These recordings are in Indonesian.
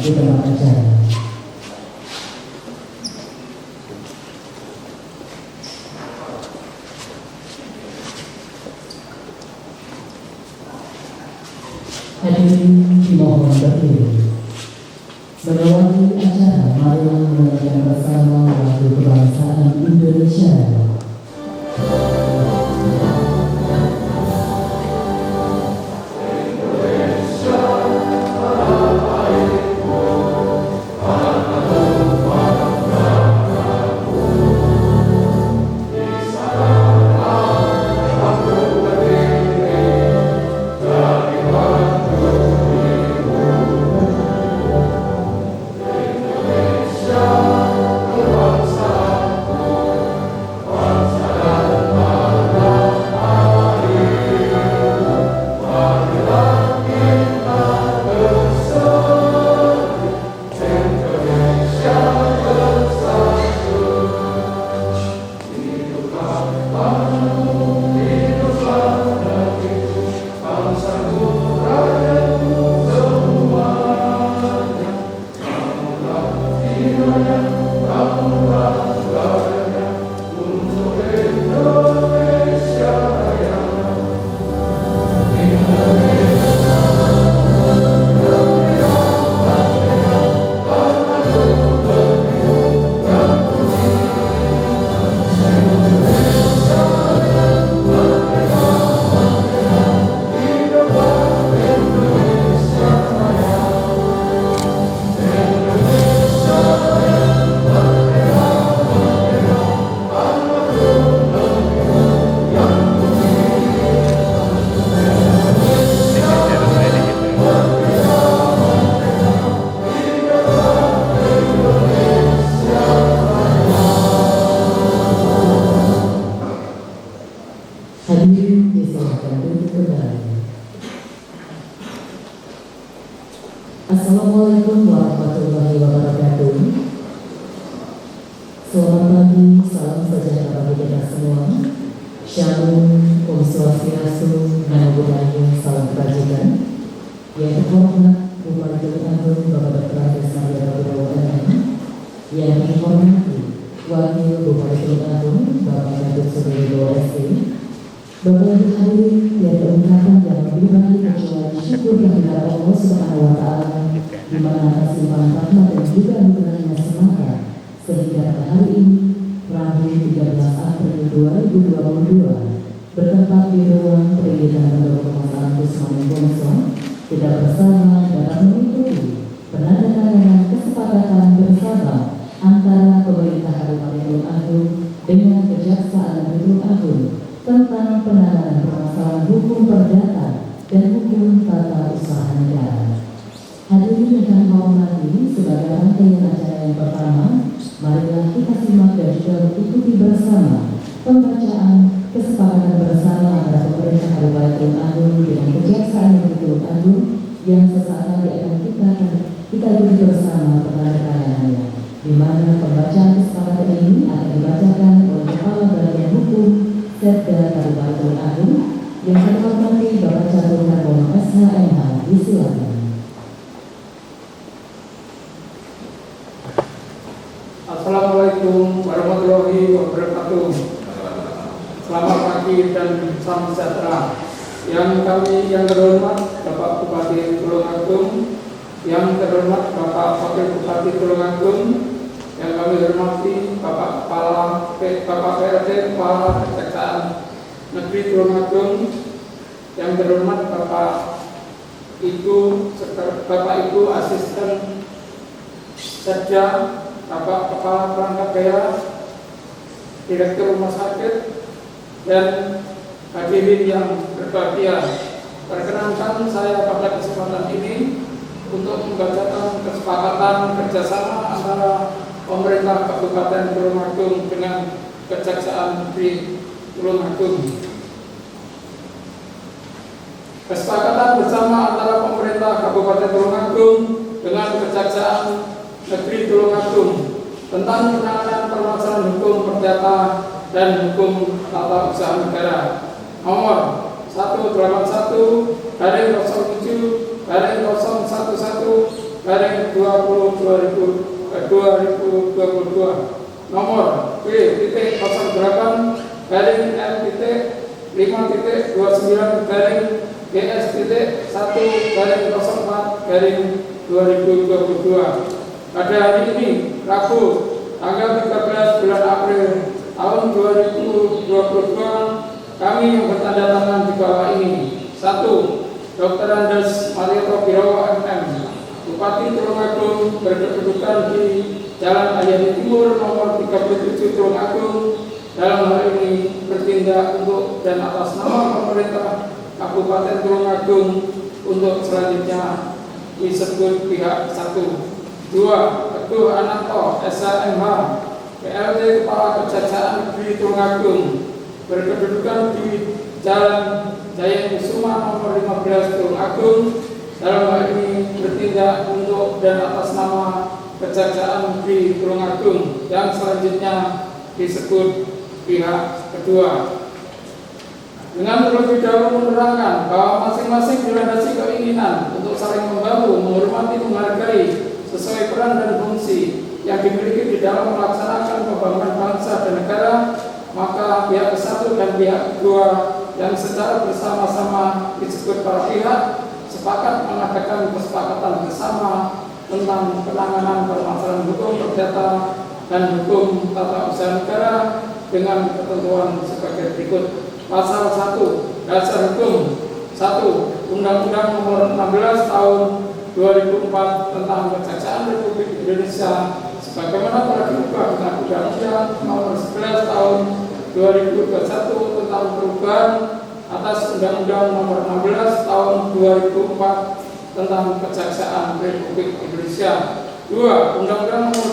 di tempat acara. Hadirin dimohon berdiri. Mengawali acara, marilah menyanyikan bersama lagu kebangsaan Indonesia. Hadirin disilakan duduk kembali. Assalamualaikum warahmatullahi wabarakatuh. Selamat pagi, salam sejahtera bagi kita semua. Shalom, Om Swastiastu, Namo Buddhaya, salam kebajikan. Yang terhormat Bupati Tulung Agung Bapak Dr. Andes Maria Bapak. Yang dihormati Wakil Bupati Tulung Agung Bapak Gatot Subroto SC. Bapak Ibu hadirin, tiada ungkapan yang lebih baik kecuali syukur kehadirat Allah Subhanahu wa Ta'ala, di mana atas limpahan rahmat dan juga anugerahnya semata, sehingga pada hari ini, Rabu 13 April 2022, bertempat di ruang pendidikan Pondok Pemasaan Kusmani Bonswa, kita bersama dapat mengikuti penandatanganan kesepakatan bersama antara pemerintah Kabupaten Tulung Agung dengan Kejaksaan Tulung Agung tentang penanganan permasalahan hukum perdata dan hukum tata usaha negara. Hadirin yang kami hormati, sebagai rangkaian acara yang pertama, marilah kita simak dan juga ikuti bersama pembacaan kesepakatan bersama antara pemerintah Kabupaten Tulung Agung dengan Kejaksaan Negeri Tulung Agung yang sesaat lagi akan kita ikuti bersama penandatanganannya, di mana pembacaan kesepakatan ini akan dibacakan oleh Kepala Bagian Hukum Setda Kabupaten Tulung Agung yang kami hormati Bapak Catur Kartono SHMH. Disilakan. Assalamualaikum warahmatullahi wabarakatuh. Selamat pagi dan salam sejahtera. Yang terhormat Bapak Bupati Tulung Agung, yang terhormat Bapak Wakil Bupati Tulung Agung, yang kami hormati Bapak PRT Kepala Kejaksaan Negeri Tulung Agung, yang terhormat Bapak Ibu Asisten Setda, Bapak Kepala Perangkat Daerah, Direktur Rumah Sakit, dan hadirin yang berbahagia. Perkenankan saya pada kesempatan ini untuk membacakan kesepakatan kerjasama antara pemerintah Kabupaten Tulung Agung dengan Kejaksaan Negeri Tulung Agung. Kesepakatan bersama antara pemerintah Kabupaten Tulung Agung dengan Kejaksaan Negeri Tulung Agung tentang penanganan permasalahan hukum perdata dan hukum tata usaha negara nomor 181/07/011/2022 2022 nomor P-M-LPT-5.2004/2022. Pada hari ini, Rabu, tanggal 13 bulan April tahun 2022, kami yang bertanda tangan di bawah ini: 1. Dr. Andes Marioto Birawa MM, Bupati Tulungagung, berkedudukan di Jalan Ayani Timur nomor 37 Tulungagung, dalam hal ini bertindak untuk dan atas nama pemerintah Kabupaten Tulungagung untuk selanjutnya disebut pihak 1. 2. Teguh Ananto SHMH, PLT Kepala Kejaksaan Negeri Tulungagung, berkedudukan di Jalan Jaya Kusuma nomor 15 Tulungagung, dalam hal ini bertindak untuk dan atas nama Kejaksaan Negeri Tulungagung yang selanjutnya disebut pihak kedua. Dengan terlebih dahulu menerangkan bahwa masing-masing dilandasi keinginan untuk saling membantu, menghormati, menghargai sesuai peran dan fungsi yang dimiliki di dalam melaksanakan pembangunan bangsa dan negara, maka pihak satu dan pihak kedua yang secara bersama-sama disebut para pihak sepakat mengadakan kesepakatan bersama tentang penanganan permasalahan hukum perdata dan hukum tata usaha negara dengan ketentuan sebagai berikut. Pasal 1 Dasar Hukum 1 Undang-Undang Nomor 16 Tahun 2004 tentang Kejaksaan Republik Indonesia sebagaimana telah diubah dengan Undang-Undang Nomor 11 Tahun 2021 tentang perubahan atas Undang-Undang Nomor 16 Tahun 2004 tentang Kejaksaan Republik Indonesia. 2. Undang-Undang Nomor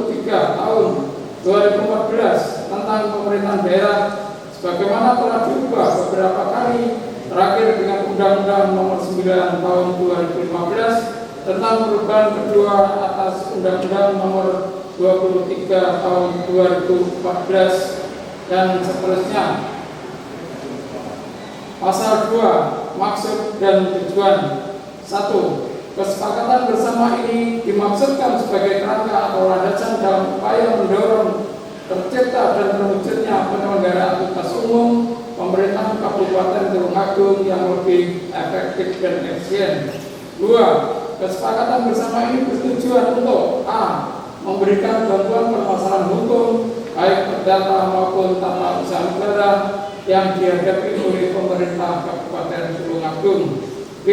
23 Tahun 2014 tentang pemerintahan daerah sebagaimana telah diubah beberapa kali, terakhir dengan Undang-Undang Nomor 9 Tahun 2015 tentang perubahan kedua atas Undang-Undang Nomor 23 Tahun 2014 dan seterusnya. Pasal 2 Maksud dan tujuan. 1. Kesepakatan bersama ini dimaksudkan sebagai kerangka atau landasan dalam upaya mendorong tercipta dan terwujudnya penyelenggaraan tugas umum pemerintahan Kabupaten Tulungagung yang lebih efektif dan efisien. 2. Kesepakatan bersama ini bertujuan untuk a. memberikan bantuan permasalahan hukum baik perdata maupun tata usaha negara yang dihadapi oleh pemerintah Kabupaten Tulungagung. B.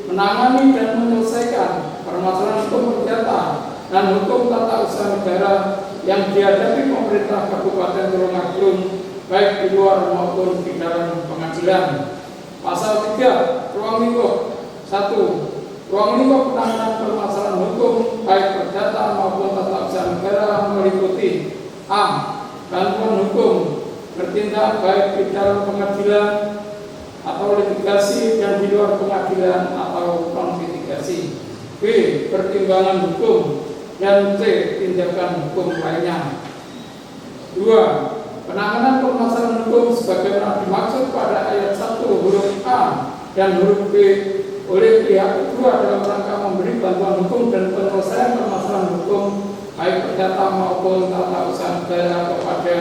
Menangani dan menyelesaikan permasalahan hukum perdata dan hukum tata usaha negara yang dihadapi pemerintah Kabupaten Tulungagung baik di luar maupun di dalam pengadilan. Pasal 3 Ruang lingkup. 1. Ruang lingkup penanganan permasalahan hukum baik perdata maupun tata usaha negara meliputi a. Bantuan hukum bertindak baik di dalam pengadilan atau litigasi dan di luar pengadilan atau non litigasi. B. Pertimbangan hukum. Dan C. Tindakan hukum lainnya. 2. Penanganan permasalahan hukum sebagaimana dimaksud pada ayat 1 huruf A dan huruf B oleh pihak kedua dalam rangka memberi bantuan hukum dan penyelesaian permasalahan hukum baik perdata maupun tata usaha negara kepada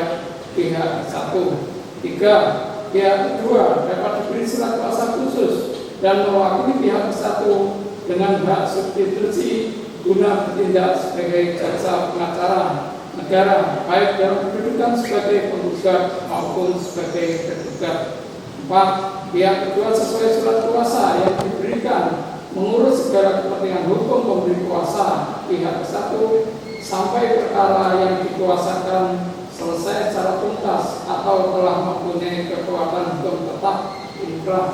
pihak 1. 3. Pihak kedua dapat diberi surat kuasa khusus dan mewakili pihak 1 dengan hak substitusi guna bertindak sebagai jaksa pengacara negara baik dalam kedudukan sebagai penggugat maupun sebagai tergugat. 4. Pihak kedua sesuai surat kuasa yang diberikan mengurus segala kepentingan hukum pemberi kuasa pihak 1 sampai perkara yang dikuasakan selesai secara tuntas atau telah mempunyai kekuatan hukum tetap inkrah.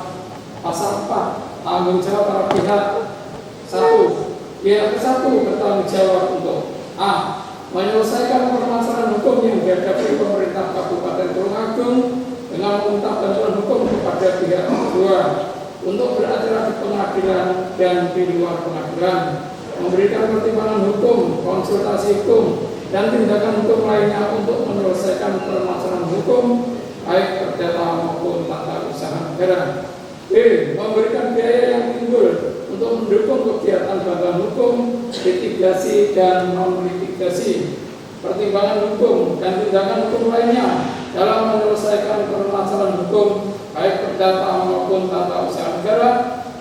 Pasal 4 Tanggung jawab para pihak. 1. Pihak ke-1 bertanggung jawab untuk a. menyelesaikan permasalahan hukum yang dihadapi pemerintah Kabupaten Tulungagung dengan meminta bantuan hukum kepada pihak kedua untuk beracara di pengadilan dan di luar pengadilan, memberikan pertimbangan hukum, konsultasi hukum, dan tindakan hukum lainnya untuk menyelesaikan permasalahan hukum baik perdata maupun tata usaha negara. B. Memberikan biaya yang timbul untuk mendukung kegiatan bantuan hukum, litigasi dan non-litigasi, pertimbangan hukum dan tindakan hukum lainnya dalam menyelesaikan permasalahan hukum baik perdata maupun tata usaha negara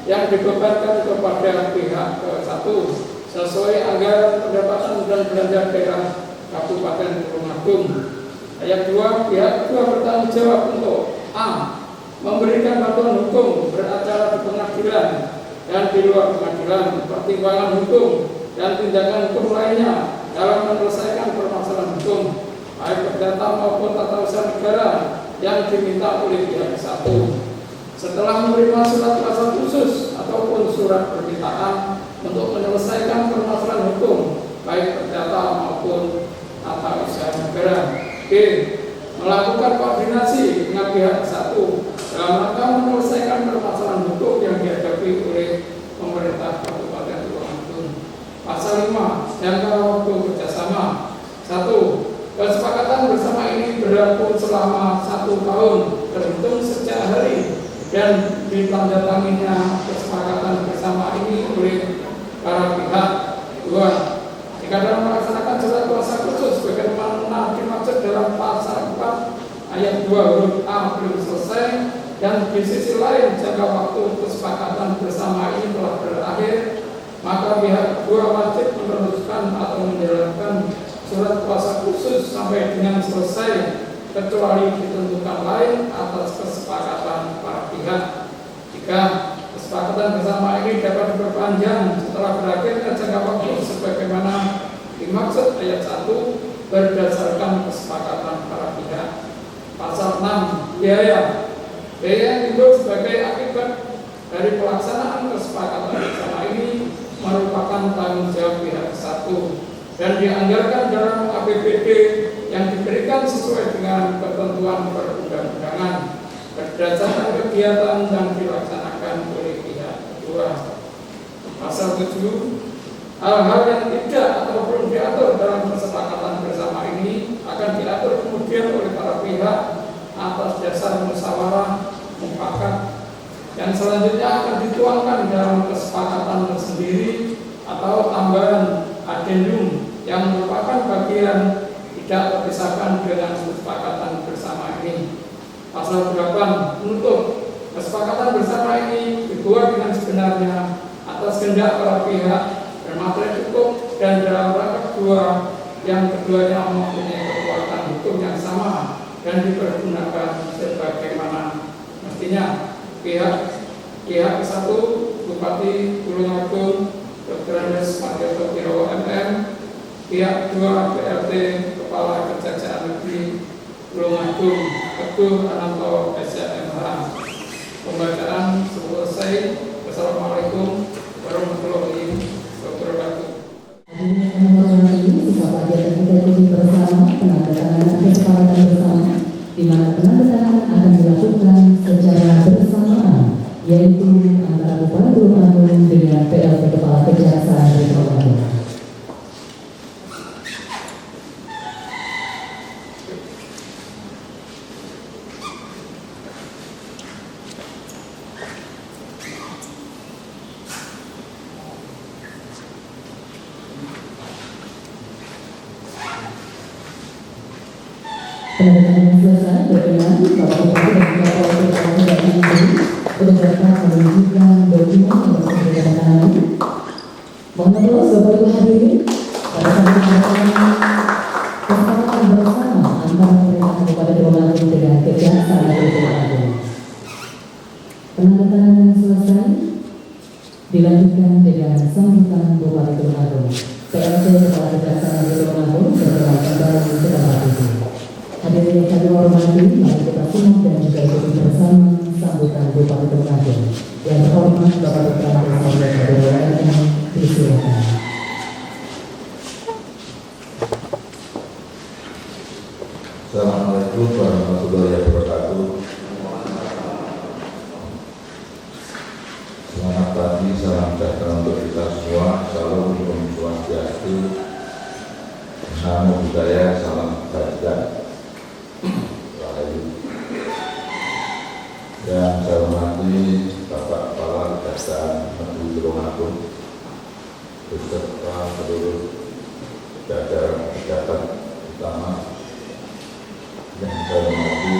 yang dibebankan kepada pihak ke-1 sesuai anggaran pendapatan dan belanja daerah Kabupaten Tulungagung. Ayat 2, pihak kedua bertanggung jawab untuk a. memberikan bantuan hukum beracara di pengadilan dan di luar pengadilan, pertimbangan hukum dan tindakan hukum lainnya dalam menyelesaikan permasalahan hukum baik perdata maupun tata usaha negara yang diminta oleh pihak 1. Setelah menerima surat kuasa khusus ataupun surat permintaan untuk menyelesaikan permasalahan hukum baik perdata maupun tata usaha negara. B. Melakukan koordinasi dengan pihak 1 dalam rangka menyelesaikan permasalahan hukum yang dihadapi oleh pemerintah Kabupaten Tulungagung. Pasal 5, jangka waktu kerjasama. 1. Kesepakatan bersama ini berlaku selama 1 tahun terhitung sejak hari dan ditandatanganinya kesepakatan bersama ini oleh para pihak. 2. Jika dalam melaksanakan surat kuasa khusus sebagaimana dimaksud dalam pasal 4 ayat 2 huruf A belum selesai dan di sisi lain jangka waktu kesepakatan bersama ini telah berakhir, maka pihak kedua wajib meneruskan atau menjalankan surat kuasa khusus sampai dengan selesai kecuali ditentukan lain atas kesepakatan para pihak. 3. Kesepakatan bersama ini dapat diperpanjang setelah berakhirnya jangka waktu sebagaimana dimaksud ayat 1 berdasarkan kesepakatan para pihak. Pasal 6, biaya. Biaya yang timbul sebagai akibat dari pelaksanaan kesepakatan bersama ini merupakan tanggung jawab pihak 1 dan dianggarkan dalam APBD yang diberikan sesuai dengan ketentuan perundang-undangan berdasarkan kegiatan yang dilaksanakan oleh pihak kedua. Pasal 7, hal-hal yang tidak atau belum diatur dalam kesepakatan bersama ini akan diatur kemudian oleh para pihak atas dasar musyawarah mufakat yang selanjutnya akan dituangkan dalam kesepakatan tersendiri atau tambahan adendum yang merupakan bagian tidak terpisahkan dengan kesepakatan bersama ini. Pasal 8, menutup. Kesepakatan bersama ini dibuat dengan sebenarnya atas kehendak para pihak bermateri hukum dan dalam rangka kedua yang keduanya mempunyai kekuatan hukum yang sama dan dipergunakan sebagaimana mestinya. Pihak 1 Bupati Tulungagung Dr. Andes Marioto Piro MM, pihak 2 PLT Kepala Kejaksaan Negeri Tulungagung Teguh Ananto SMH. Pembacaan selesai. Wassalamualaikum warahmatullahi wabarakatuh. Hadirin yang kami hormati, sisa pelajaran kita ikuti bersama penandatanganan kesepakatan bersama, di mana penandatanganan akan dilakukan secara bersamaan, yaitu antara Bupati Tulungagung dengan PLT Kepala Kejaksaan Negeri Tulungagung. Penandatanganan selesai, berkenan Bapak Bupati dan Bapak Wali Kota Kejaksaan Negeri untuk dapat menunjukkan dokumen yang telah ditandatangani. Mohon maaf Bapak Ibu hadirin, pada saat ini kesepakatan bersama antara pemerintah Kabupaten Tulungagung dengan Kejaksaan Negeri Tulungagung. Penandatanganan selesai, dilanjutkan dengan sambutan Bupati Tulungagung. PLT Kepala Kejaksaan Negeri Tulungagung berkenan kembali ke tempat itu. Hadirin yang kami hormati, mari kita simak dan juga ikuti bersama sambutan Bupati Tulungagung. Yang terhormat Bapak Dr. Andes Marioto Piro MM, disilakan. Assalamualaikum warahmatullahi wabarakatuh. Selamat pagi, salam sejahtera untuk kita semua. Salam Om Swastiastu, Namo Buddhaya, salam kebajikan. Yang saya hormati Bapak Kepala Kejaksaan Negeri di Tulungagung beserta seluruh jajaran pejabat utama yang saya hormati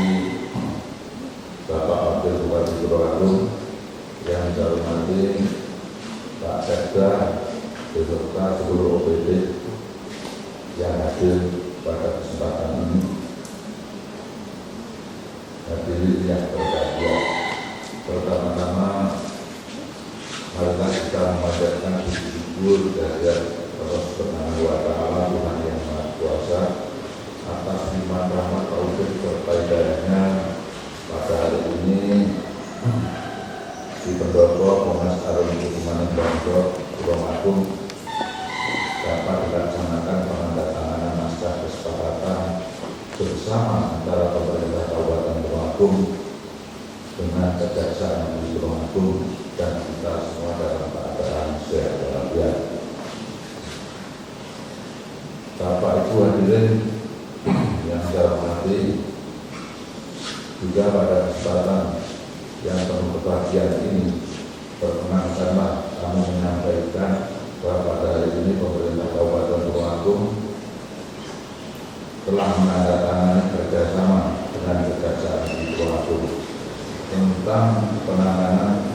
Bapak Wakil Bupati Tulungagung, yang saya hormati Pak Sekda beserta seluruh OPD yang hadir pada kesempatan ini. Hadirin yang berbahagia, pertama-tama marilah kita memanjatkan puji syukur kehadirat Allah Subhanahu wa Ta'ala, Tuhan yang Maha Kuasa, atas limpah rahmat taufik serta hidayahnya pada hari ini di Pendopo Komnas Harun Kusumaning Bangsa Tulungagung dapat dilaksanakan penandatanganan naskah kesepakatan bersama antara pemerintah Kabupaten Tulungagung dengan Kejaksaan Negeri Tulungagung dan kita semua dalam keadaan sehat walafiat. Bapak Ibu hadirin yang saya hormati, juga pada kesempatan yang penuh kebahagiaan ini, perkenankanlah kami menyampaikan bahwa pada hari ini pemerintah Kabupaten Tulungagung telah menandatangani kerjasama dengan Kejaksaan Negeri Tulungagung tentang penanganan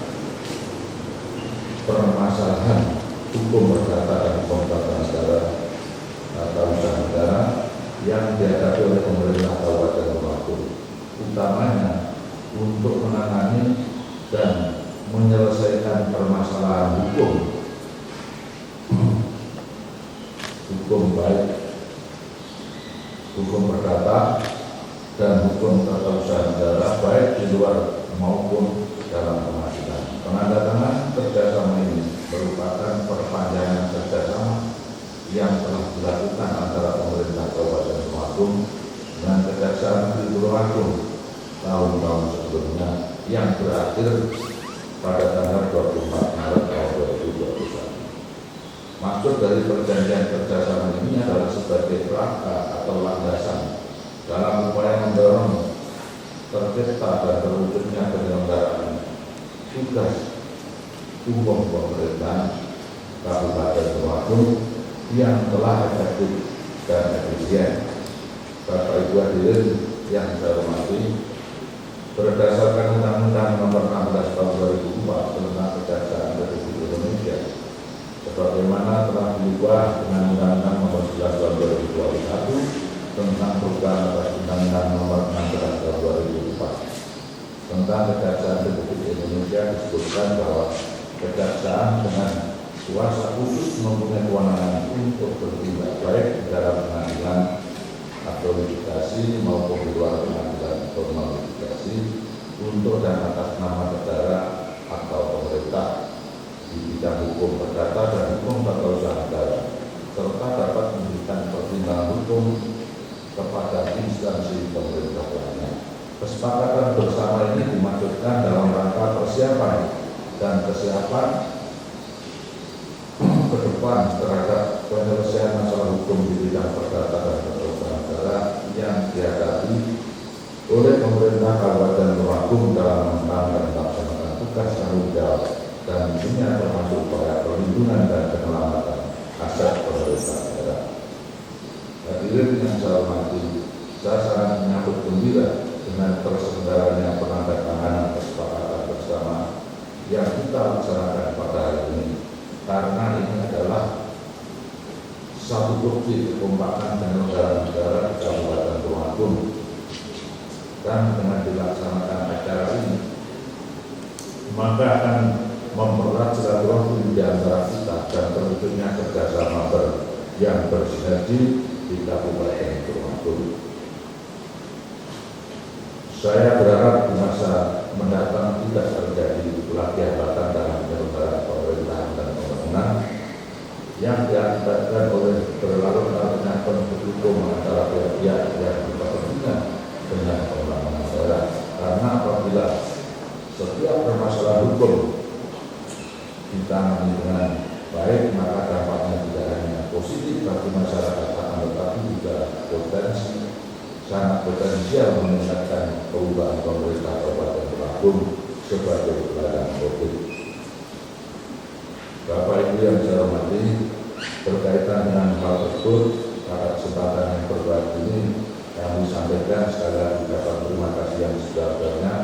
permasalahan hukum perdata dan hukum tata negara atau usaha negara yang dihadapi oleh pemerintah Kabupaten Tulungagung, utamanya untuk menangani dan menyelesaikan permasalahan hukum baik hukum perdata dan hukum tata usaha negara baik di luar maupun dalam pengadilan. Penandatanganan kerjasama ini merupakan perpanjangan kerjasama yang telah dilakukan antara pemerintah Kabupaten Tulungagung dengan Kejaksaan Negeri Tulungagung tahun-tahun sebelumnya yang berakhir pada tanggal 24 Maret tahun 2021. Maksud dari perjanjian kerjasama ini adalah sebagai kerangka atau landasan dalam upaya mendorong tercipta dan terwujudnya penyelenggaraan tugas hukum pemerintah Kabupaten Tulungagung yang telah efektif dan efisien. Bapak Ibu hadirin yang saya hormati, berdasarkan Undang-Undang Nomor 16 Tahun 2004 tentang Kejaksaan Republik Indonesia, sebagaimana telah diubah dengan Undang-Undang Nomor 11 Tahun 2021 tentang perubahan atas Undang-Undang Nomor 16 Tahun 2004 tentang Kejaksaan Republik Indonesia, disebutkan bahwa kejaksaan dengan kuasa khusus mempunyai kewenangan untuk bertindak baik di dalam pengadilan atau litigasi maupun di luar pengadilan atau litigasi untuk dan atas nama negara atau pemerintah di bidang hukum perdata dan hukum tata usaha negara, serta dapat memberikan pertimbangan hukum kepada instansi pemerintah lainnya. Kesepakatan bersama ini dimaksudkan dalam rangka persiapan dan kesiapan ke depan terhadap penyelesaian masalah hukum di bidang perdata dan tata usaha negara yang dihadapi oleh pemerintah Kabupaten Tulungagung dalam mengemban dan melaksanakan tugas tanggung jawab dan tentunya termasuk upaya perlindungan dan penyelamatan aset pemerintah daerah. Hadirin yang saya hormati, saya sangat menyambut gembira dengan terselenggaranya penandatanganan kesepakatan bersama yang kita laksanakan pada hari ini, karena ini adalah satu bukti kekompakan penyelenggaraan negara di Kabupaten Tulungagung. Dan dengan dilaksanakan acara ini, maka akan mempererat silaturahmi di antara kita dan terwujudnya kerjasama yang bersinergi di Kabupaten Tulungagung. Saya berharap di masa mendatang tidak terjadi lagi hambatan dalam penyelenggaraan pemerintahan dan pembangunan yang diakibatkan oleh berlarut-larutnya konflik hukum antara pihak-pihak yang berkepentingan dengan pembangunan daerah. Karena apabila setiap permasalahan hukum ditangani dengan baik, maka dampaknya tidak hanya positif bagi masyarakat, tetapi juga sangat potensial meningkatkan perubahan pemerintah Kabupaten Tulungagung sebagai ladang publik. Bapak Ibu yang saya hormati, berkaitan dengan hal tersebut, pada kesempatan yang berbahagia ini kami sampaikan sekali lagi ucapan terima kasih yang sebenarnya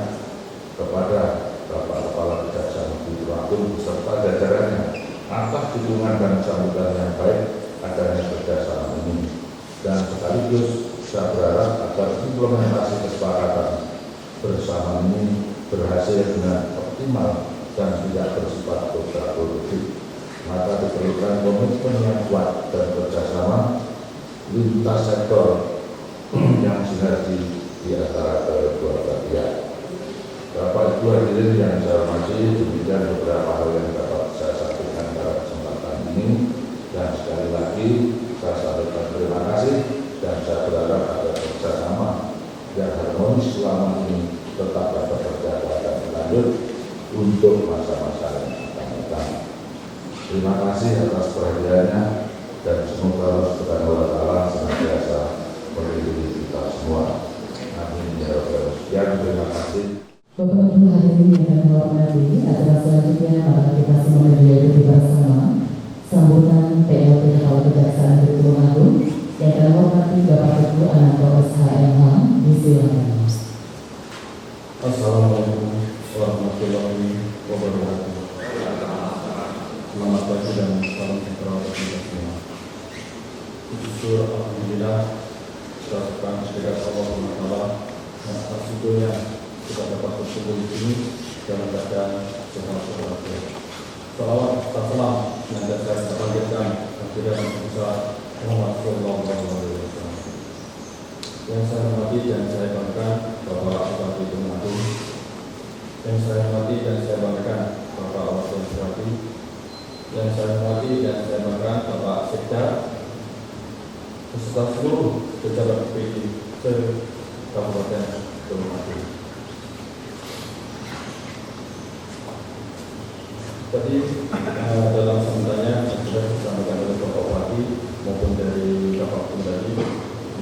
kepada Bapak Kepala Kejaksaan Negeri Tulungagung beserta jajarannya atas dukungan dan sambutan yang baik adanya kerjasama ini, dan sekaligus saya berharap agar implementasi kesepakatan bersama ini berhasil dengan optimal dan tidak bersifat kontraproduktif. Maka diperlukan komitmen yang kuat dan kerjasama lintas sektor yang sinergi di antara kedua belah pihak. Bapak Ibu hadirin yang saya hormati, demikian beberapa hal yang dapat saya sampaikan pada kesempatan ini, dan sekali lagi saya sampaikan terima kasih, dan saya berharap agar kerjasama yang harmonis selama ini tetap dapat terjaga dan berlanjut untuk masa-masa yang akan datang. Terima kasih atas perhatiannya, dan semoga Allah Subhanahu wa Ta'ala senantiasa melindungi kita semua. Amin ya rabbal alamin. Terima kasih. Bapak Ibu hadirin yang kami hormati, acara selanjutnya mari kita semua mengikuti bersama sambutan PLT Kepala Kejaksaan Negeri Tulungagung yang kami hormati Bapak Ibu Ananto SHMH. Disilakan. Assalamualaikum warahmatullahi wabarakatuh. Selamat pagi dan salam sejahtera untuk kita semua. Jujur alhamdulillah, serahkan sedekat Allah SWT yang atas syukurnya kita dapat berkumpul di sini dalam keadaan sehat walafiat. Salawat serta salam senantiasa kita panjatkan kepada Nabi besar Muhammad sallallahu alaihi wasallam. Yang saya hormati dan saya banggakan Bapak Bupati Tulungagung, yang saya hormati dan saya banggakan Bapak Wakil Bupati, yang saya hormati dan saya banggakan Bapak Sekda, beserta seluruh jajaran PPD se-Kabupaten Tulungagung. Tadi dalam sambutannya sudah disampaikan oleh Bapak Bupati maupun dari Bapak Bupati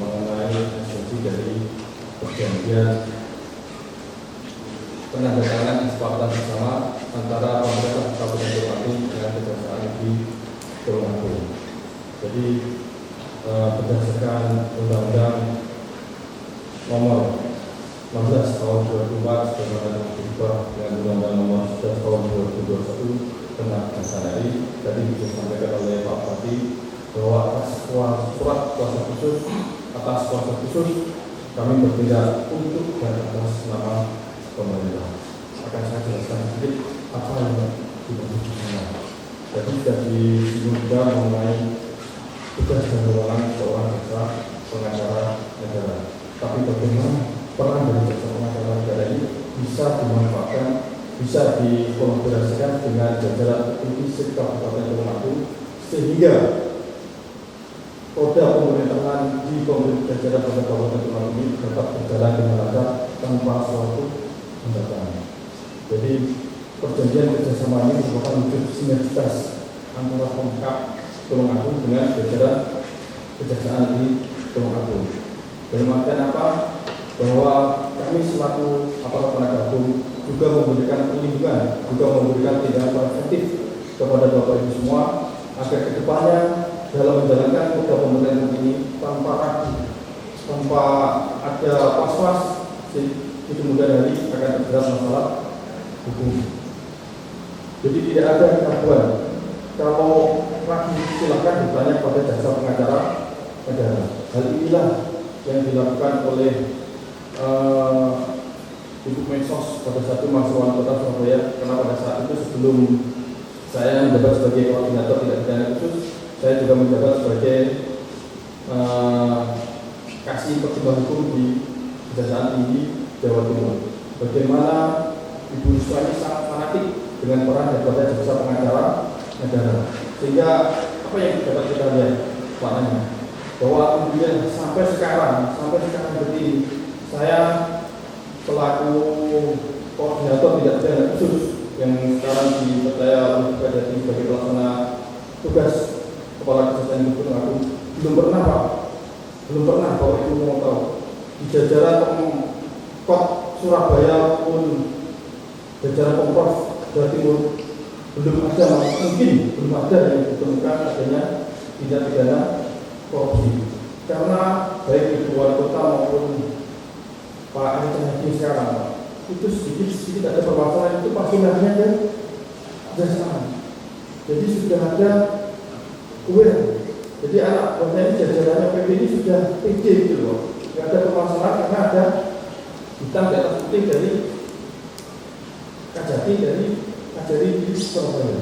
mengenai esensi dari perjanjian penandatanganan kesepakatan bersama antara pemerintah Kabupaten Tulungagung dengan Kejaksaan Negeri Tulungagung. Jadi berdasarkan Undang-Undang Nomor 16 Tahun 2004 dan berubah dengan Undang-Undang Nomor 11 Tahun 2021 tentang Kejaksaan RI, tadi disampaikan oleh Pak Bupati bahwa atas surat kuasa khusus kami bertindak untuk dan atas nama pemerintah. Akan saya jelaskan sedikit apa yang dimaksudkan. Jadi sudah disinggung juga mengenai tugas dan kewenangan seorang jaksa pengacara negara. Tapi bagaimana peran dari jaksa pengacara negara ini bisa dimanfaatkan, bisa dikolaborasikan dengan jajaran Divisi Kabupaten Tulungagung sehingga roda pemerintahan di jajaran Kabupaten Tulungagung ini dapat berjalan dengan lancar tanpa suatu hambatan. Jadi perjanjian kerjasama ini merupakan wujud sinergitas antara Pemkab Tulungagung dengan jajaran Kejaksaan di Tulungagung. Dalam artian apa? Bahwa kami selaku aparat penegak hukum juga memberikan perlindungan, juga memberikan tindakan preventif kepada Bapak Ibu semua agar kedepannya dalam menjalankan program pemerintahan ini tanpa ragu, tanpa ada was-was, di kemudian hari akan terjerat masalah hukum. Jadi tidak ada keraguan. Kalau ragu silakan bertanya kepada jaksa pengacara negara. Hal inilah yang dilakukan oleh Ibu Mensos pada saat itu Mas Wali Kota Surabaya, karena pada saat itu sebelum saya menjabat sebagai koordinator tindak pidana khusus, saya juga menjabat sebagai kasih pertimbangan hukum di Kejaksaan Tinggi Jawa Timur. Bagaimana Ibu Risma ini sangat fanatik dengan peran daripada jaksa pengacara negara, sehingga apa yang dapat kita lihat maknanya bahwa kemudian sampai sekarang berdiri saya selaku koordinator tindak pidana khusus yang sekarang dipercaya oleh PDT sebagai pelaksana tugas Kepala Kejaksaan Negeri Tulungagung, belum pernah Bapak Ibu mau tahu di jajaran Pemkot Surabaya pun jajaran Pemprov Jawa Timur belum ada, mungkin belum ada yang ditemukan adanya tindak pidana korupsi. Karena baik di luar kota maupun Pak Anies Baswedan sekarang itu sedikit ada permasalahan itu pasti namanya kan jasaan. Jadi sudah ada aware. Jadi anak buahnya ini jajarannya PP ini sudah PJ gitu loh. Tidak ada permasalahan karena ada hitam di atas putih dari Kajati dari Kajari di Surabaya.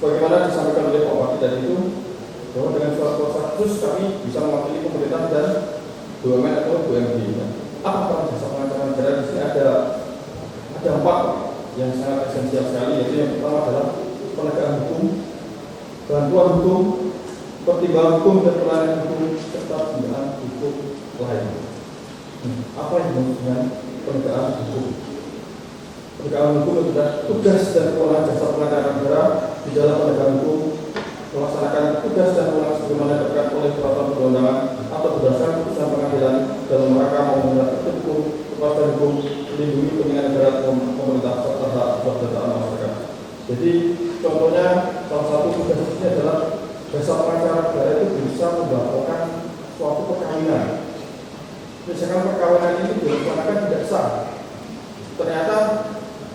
Bagaimana disampaikan oleh Pak Wakil tadi itu, bahwa dengan surat kuasa khusus kami bisa mewakili pemerintah dan BUMN atau BUMD. Apa peran jasa pengacara negara? Di sini ada 4 yang sangat esensial sekali, yaitu yang pertama adalah penegakan hukum, bantuan hukum, pertimbangan hukum dan pelayanan hukum serta pembinaan hukum lain. Apa yang dimaksud dengan penegakan hukum? Penegakan hukum adalah tugas dan kewenangan jasa pengacara negara di dalam penegakan hukum, melaksanakan tugas dan kewenangan sebagaimana ditetapkan oleh peraturan perundang-undangan atau berdasarkan putusan pengadilan dalam rangka memenuhi hukum, kepastian hukum, melindungi kepentingan negara pemerintah serta hak kedaulatan masyarakat. Jadi contohnya salah satu tugasnya adalah jasa pengacara negara itu bisa melaporkan suatu perkawinan. Misalkan perkawinan ini dilaksanakan tidak sah, ternyata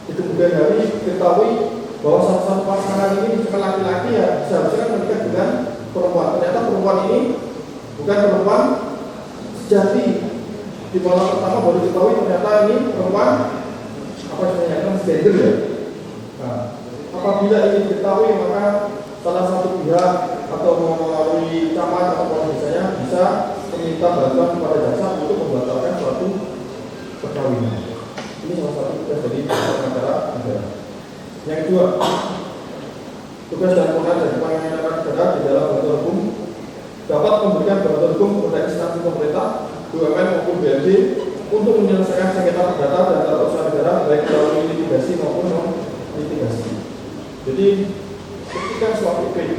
di kemudian hari diketahui bahwa salah satu pasangan ini misalkan laki-laki ya seharusnya menikah dengan perempuan. Ternyata perempuan ini bukan perempuan sejati. Di malam pertama baru diketahui ternyata ini perempuan apa namanya transgender ya. Nah, apabila ini diketahui maka salah satu pihak atau melalui camat atau polres desanya bisa meminta bantuan kepada jasa untuk membatalkan suatu perkawinan. Ini salah satu tugas dari pengacara negara. Yang kedua, tugas dan kewenangan dari pengacara negara di dalam bantuan hukum dapat memberikan bantuan hukum kepada instansi pemerintah, BUMN maupun BUMD untuk menyelesaikan sengketa perdata dan tata usaha negara baik melalui litigasi maupun non litigasi. Jadi ketika suatu PT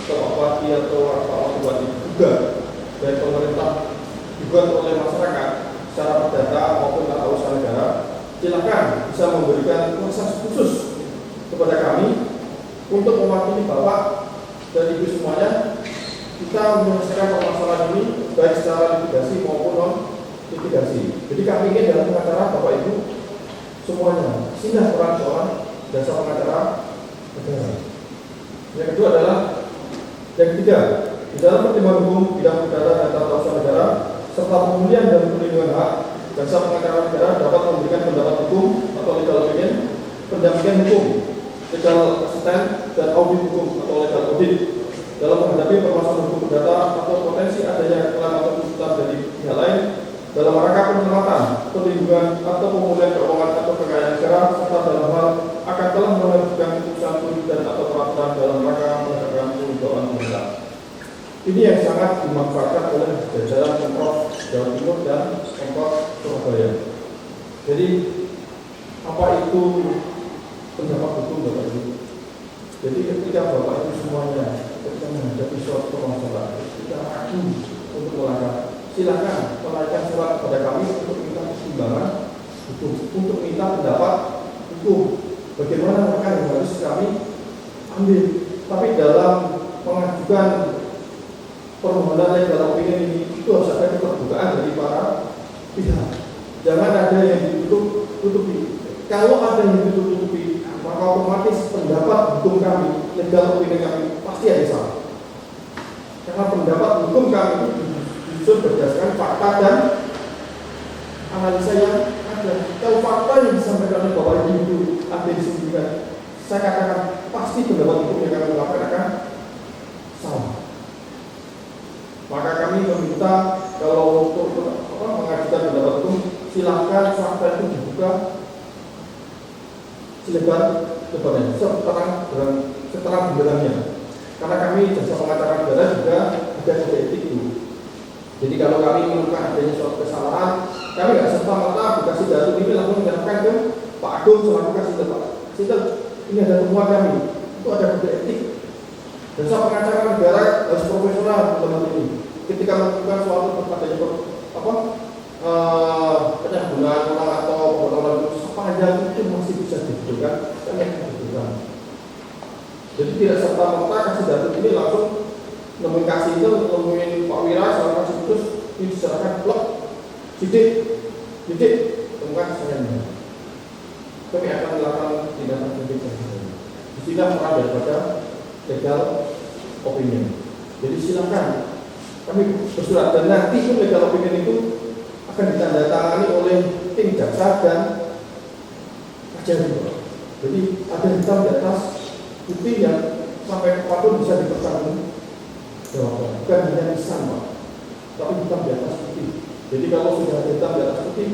atau apati atau apa juga baik pemerintah dibuat oleh masyarakat secara perdata maupun tata usaha negara, silakan bisa memberikan proses khusus kepada kami untuk mewakili Bapak dan Ibu semuanya. Kita menyelesaikan permasalahan ini baik secara litigasi maupun non litigasi. Jadi kami ingin dalam pengacara Bapak Ibu semuanya silah peran soal jasa pengacara negara. Yang kedua adalah yang ketiga, di dalam pertimbangan hukum bidang perdata dan tata usaha negara serta pemulihan dan perlindungan hak, jasa pengacara negara dapat memberikan pendapat hukum atau legal opinion, pendampingan hukum, legal assistant dan audit hukum atau legal audit dalam menghadapi permasalahan hukum perdata atau potensi adanya kesalahan atau tuntutan dari pihak lain dalam rangka penyelamatan, perlindungan atau pemulihan keuangan atau kekayaan negara serta dalam hal akan telah menerbitkan putusan dan atau peraturan dalam rangka menegakkan kewibawaan pemerintah. Ini yang sangat dimanfaatkan oleh jajaran Pemprov Jawa Timur dan Pemprov Surabaya. Jadi apa itu pendapat hukum Bapak Ibu? Jadi ketika Bapak Ibu semuanya ketika menghadapi suatu permasalahan, kita ragu untuk melangkah, silakan menaikkan surat kepada kami untuk minta pertimbangan hukum, untuk minta pendapat hukum. Bagaimana langkah yang harus kami ambil? Tapi dalam mengajukan permohonan legal opinion ini itu harus ada keterbukaan dari para pihak. Jangan ada yang ditutup-tutupi. Kalau ada yang ditutup-tutupi, maka otomatis pendapat hukum kami, legal opinion kami pasti ada salah. Karena pendapat hukum kami disusun berdasarkan fakta dan analisa yang ada. Kalau fakta yang disampaikan oleh Bapak Ibu itu ada disembunyikan, saya katakan pasti pendapat hukum yang kami lakukan akan salah. Maka kami meminta kalau untuk mengajukan pendapat hukum, silakan fakta itu dibuka selebar-lebarnya, seterang-benderangnya. Karena kami jasa pengacara negara juga ada kode etik itu. Jadi kalau kami menemukan adanya suatu kesalahan, kami nggak serta-merta dikasih data ini langsung menyerahkan ke Pak Agung selaku kasih data. Ini ada temuan kami, itu ada kode etik. Jasa pengacara negara harus profesional dalam ini. Ketika melakukan suatu adanya penyalahgunaan orang atau pengelolaan sepanjang itu masih bisa dibuka. Jadi tidak serta-merta kasih data ini langsung nemuin kasih itu, nemuin Pak Wira, salah kasih terus ini diserahkan blok, sidik, temukan hasilnya. Kami akan melakukan tindakan penyidikan. Disinilah peran daripada legal opinion. Jadi silakan kami bersurat dan nanti pun legal opinion itu akan ditandatangani oleh tim jaksa dan ajaran. Jadi ada hitam di atas putih yang sampai kapanpun bisa dipertanggungjawabkan. Bukan hanya lisan, Pak, tapi hitam di atas putih. Jadi kalau sudah ada hitam di atas putih,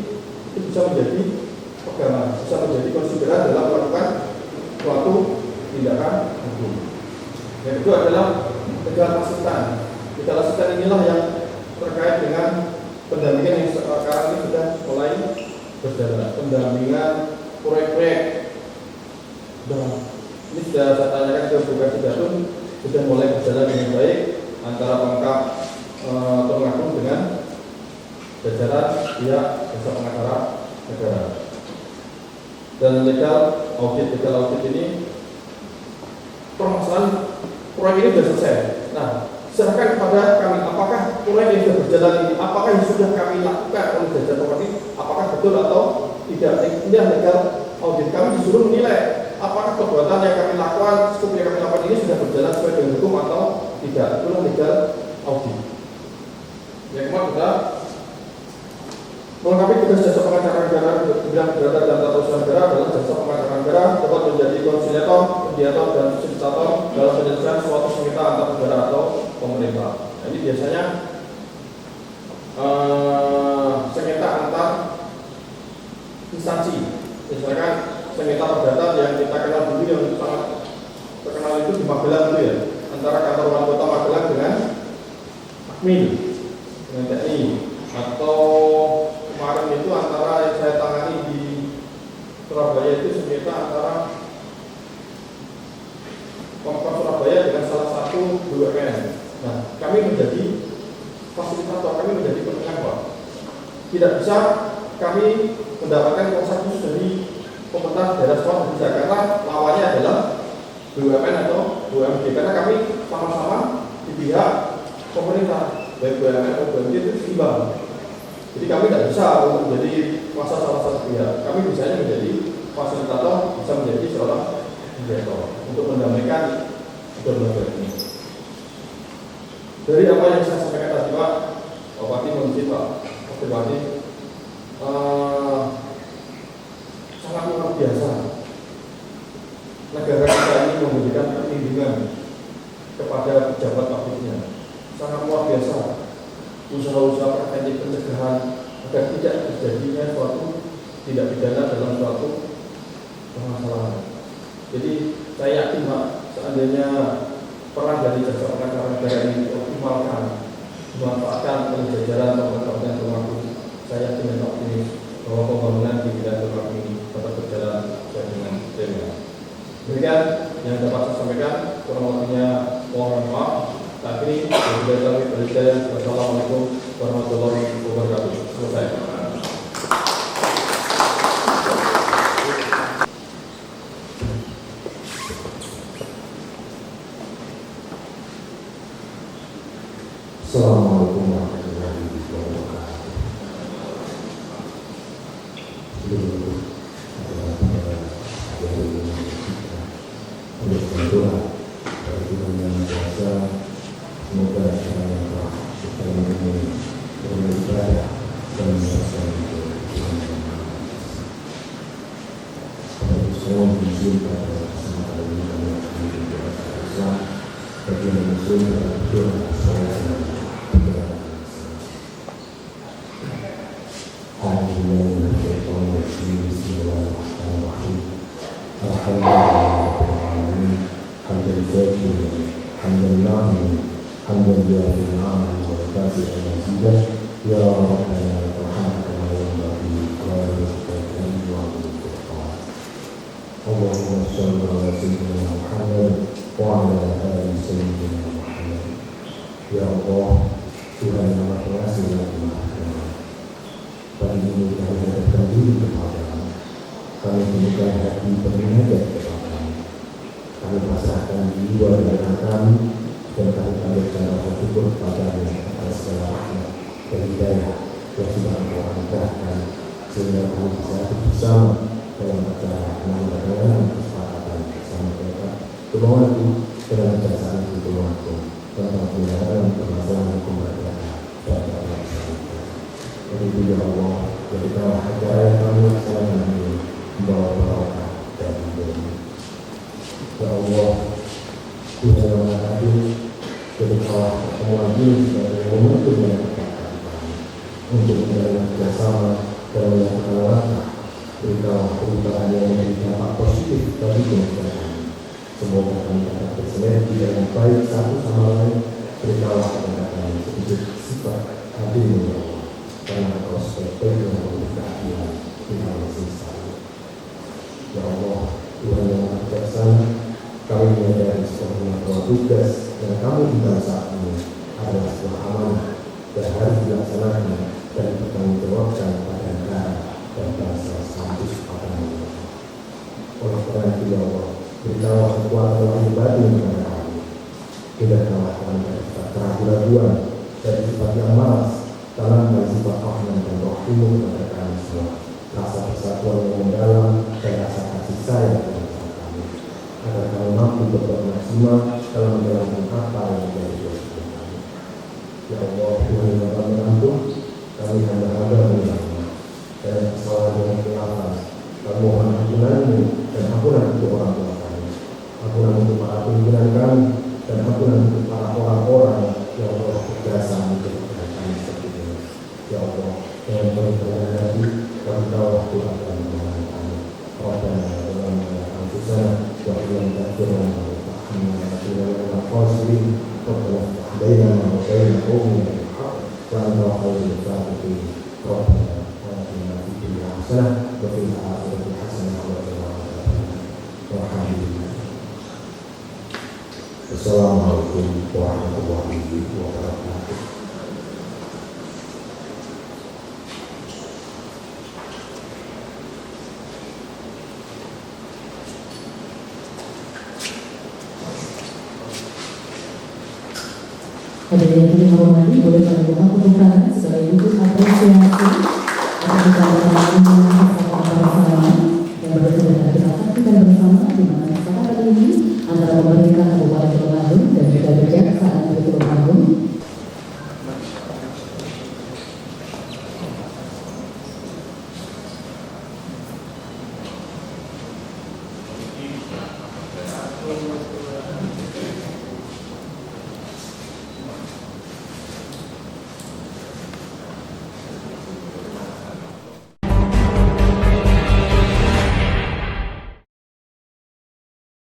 itu bisa menjadi pegangan, bisa menjadi konsideran dalam melakukan suatu tindakan hukum. Yang kedua adalah legal assistant. Legal assistant inilah yang terkait dengan pendampingan yang sekarang ini sudah mulai berjalan. Pendampingan proyek-proyek. Ini sudah saya tanyakan ke Bu Kasidatun, sudah mulai berjalan dengan baik antara pengungkap Tulung Agung dengan jajaran pihak jasa pengacara negara. Dan legal audit ini permasalahan proyek ini sudah selesai. Nah, serahkan kepada kami apakah proyek yang sudah berjalan ini, apakah yang sudah kami lakukan oleh jajaran ini, apakah betul atau tidak. Ini legal audit, kami disuruh menilai apakah perbuatan yang kami lakukan, skup yang kami lakukan ini sudah berjalan sesuai dengan hukum atau tidak. Itulah legal audit. Yang kedua adalah melengkapi tugas jasa pengacara negara bidang perdata dan tata usaha negara adalah jasa pengacara negara dapat menjadi konsiliator, mediator, dan fasilitator dalam penyelesaian suatu sengketa antar negara atau pemerintah. Nah, ini biasanya sengketa antar instansi, misalkan sengketa perdata yang kita kenal dulu yang sangat terkenal itu di Magelang itu ya, antara kantor wali kota Magelang dengan Akmil, dengan TNI, atau kemarin itu antara yang saya tangani di Surabaya itu sengketa antara Pemkot Surabaya dengan salah satu BUMN. Nah, kami menjadi fasilitator, kami menjadi penengah, Pak. Tidak bisa kami mendapatkan kuasa khusus dari pemerintah daerah Surabaya karena lawannya adalah BUMN atau BUMD, karena kami sama-sama di pihak pemerintah, baik BUMN atau BUMD itu seimbang. Jadi kami tidak bisa untuk menjadi kuasa salah satu pihak. Kami biasanya menjadi fasilitator, bisa menjadi seorang mediator untuk mendamaikan kedua belah ini. Dari apa yang saya sampaikan tadi, Pak Bupati, Pak Bupati, sangat luar biasa. Negara kita ini memberikan perlindungan kepada pejabat publiknya. Sangat luar biasa. Usaha-usaha preventif pencegahan agar tidak terjadinya suatu tindak pidana dalam suatu permasalahan. Jadi saya yakin, Pak, seandainya peran dari jasa pengacara negara ini dioptimalkan, dimanfaatkan oleh jajaran Kabupaten Tulung Agung, saya yakin dan optimis bahwa pembangunan di bidang Tulung Agung ini dapat berjalan sesuai dengan tema. Demikian yang dapat saya sampaikan, kurang lebihnya mohon maaf. Akhiri, wassalamualaikum warahmatullahi wabarakatuh. Selesai. Assalamualaikum warahmatullahi wabarakatuh. Semoga acara yang telah kita lalui beribadah dan menyelesaikan saya menunjuk pada kesempatan ini kami akan berdoa Islam bagi muslim dan doa saya dan negara. Alhamdulillah, bismillahirrahmanirrahim. Alhamdulillah, alhamdulillah, hamdan lillahi ta'ala wa barakatuh al-azidah ya rabbana rahmatana wa barakatuh wa barakatuh wa barakatuh. Allahumma shalli ala sayyidina Muhammad wa ala ali sayyidina Muhammad. Ya Allah, Tuhan yang Maha Kuasa dan Maha Hikmah, pagi ini kami menghadapkan diri kepada-Mu. Kami membuka hati beribadah kepada-Mu. Kami pasrahkan dua dari anak kami, dan kami secara bersyukur kepada-Nya atas segala rahmat dan hidayah yang sudah Engkau anugerahkan, sehingga kami bisa bersama dalam acara penanggalan kesepakatan bersama mereka. Kemauanku dalam kejaksaan itu Tuhanku tentang penyelenggaraan permasalahan hukum mereka dan permasalahan. Jadi ya Allah, jadikanlah acara yang kami laksanakan ini membawa barokah dan hidayah. Ya Allah, Tuhan yang Maha Adil, jadikanlah pertemuan ini sebagai momentum yang tepat kami untuk menjalin kerjasama dan melakukan langkah. Berikanlah perubahan yang memberi dampak positif bagi kehidupan kami. Semoga kami dapat bersinergi dengan baik satu sama lain. Berikanlah kepada kami sedikit sifat adil ya Allah, karena Engkau sebagai yang memberi keadilan di dalam sisa. Ya Allah, Tuhan yang Maha Bijaksana, kami menyadari bahwa tugas yang kami berikan saat ini adalah sebuah amanah dan harus dilaksanakan dan bertanggungjawabkan pada negara dan bangsa sekaligus pada manusia. Oleh karena itu ya Allah, berikanlah kekuatan lahir batin kepada kami. Hindarkanlah kami dari sifat keraguan-keraguan, dari sifat yang malas, tanamkan sifat rahman dan rohmu kepada kami semua. Rasa persatuan yang mendalam dan rasa kasih sayang kepada kami, agar kami mampu berbuat maksimal dalam menjalankan apa yang menjadi tugas kami. Ya Allah, Tuhan yang Maha Pengampun, kami hamba-hamba menyembah dan kesalahan dengan khilafan. Kami mohon ampunan-Mu dan ampunan untuk orang tua kami, ampunan untuk para pimpinan kami, dan ampunan untuk para orang-orang yang telah berjasa untuk kami seperti ini. Ya Allah, yang berkenan hati, kami tahu waktu akan menolong kami. Rabbana dalam anfusana wa illam taghfir lana wa tarhamna lanakunanna minal khasirin. Rabbana iftah bainana wa baina qaumina bil haqq wa anta khairul fatihin. Rabbana atina fid dunya hasanah wa fil akhirati hasanah wa qina adzabannar. Assalamualaikum warahmatullahi wabarakatuh. Hadirin yang dihormati, boleh pada buka tepuk tangan.